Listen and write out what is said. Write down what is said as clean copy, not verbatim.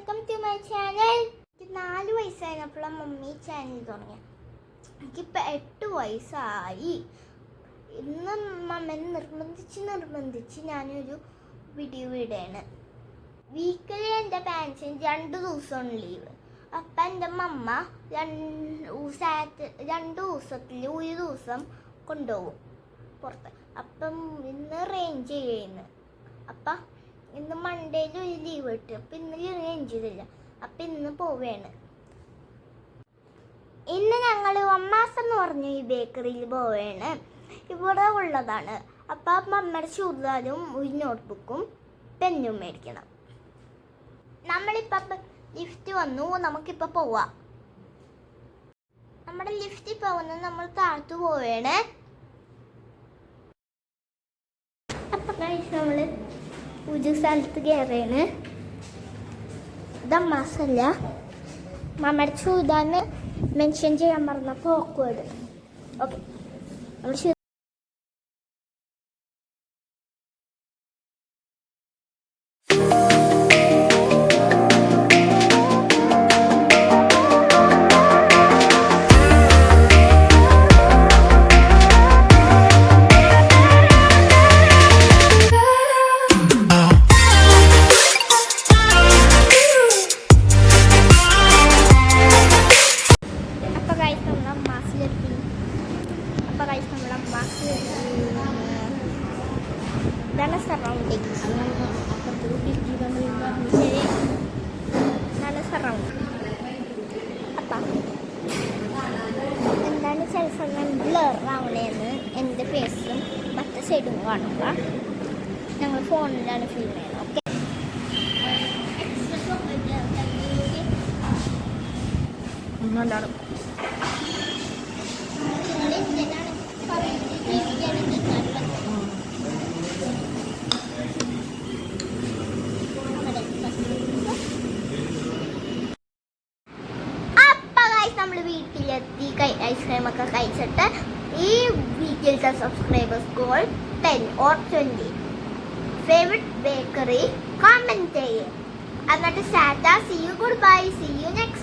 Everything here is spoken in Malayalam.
Welcome to my channel. എനിക്ക് 4 വയസ്സായപ്പോഴാണ് മമ്മി ചാനൽ തുടങ്ങിയ. എനിക്കിപ്പോൾ 8 വയസ്സായി. ഇന്ന് മമ്മനെ നിർബന്ധിച്ച് ഞാനൊരു വീഡിയോ ഇടുകയാണ്. വീക്കിലി എൻ്റെ പാരൻസിന് 2 ദിവസമാണ് ലീവ്. അപ്പം എൻ്റെ മമ്മ 2 ദിവസത്തിൽ 1 ദിവസം കൊണ്ടുപോകും പുറത്ത്. അപ്പം ഇന്ന് റേഞ്ച് ചെയ്യുന്നു. അപ്പം ഇന്ന് മൺഡേയിൽ ഒരു ലീവ് കിട്ടും. അപ്പം ഇന്ന് റേഞ്ച് ചെയ്തില്ല. അപ്പം ഇന്ന് പോവുകയാണ്. ഇന്ന് ഞങ്ങൾ ഒമ്മാസം എന്ന് പറഞ്ഞു ഈ ബേക്കറിയിൽ പോവുകയാണ്. ഇവിടെ ഉള്ളതാണ്. അപ്പം മമ്മയുടെ ചുരിദാറും ഒരു നോട്ട്ബുക്കും പെന്നും മേടിക്കണം. നമ്മളിപ്പം ലിഫ്റ്റ് വന്നു. നമുക്കിപ്പോൾ പോവാം. നമ്മുടെ ലിഫ്റ്റിൽ പോകുന്നത് നമ്മൾ താഴ്ത്തു പോവുകയാണ്. അപ്പം നമ്മൾ ഒരു സ്ഥലത്ത് കയറിയാണ്. ഇതമ്മാസല്ല, മമ്മയുടെ ചൂതാന്ന് മെൻഷൻ ചെയ്യാൻ പറഞ്ഞപ്പോൾ ഓക്വേർഡ്. ഓക്കെ, നമ്മൾ ഇതാണ് സറൗണ്ടിങ്സ്. ഇതാണ് സറൗണ്ടിങ്. അപ്പം എന്താണ് ചില സമയം ബ്ലർ ആവണേന്ന് എൻ്റെ ഫേസും മറ്റേ സൈഡും കാണുക. ഞങ്ങൾ ഫോണിലാണ് ഫിലിം ചെയ്യുന്നത്. ഓക്കെ, ഒന്നല്ലാടും നമ്മൾ വീട്ടിലെത്തി ഐസ്ക്രീമൊക്കെ കഴിച്ചിട്ട് ഈ വീക്കിലത്തെ subscribers goal 10 or 20 favourite bakery comment ചെയ്യും. എന്നിട്ട് സാറ്റാ, see you, goodbye, see you next.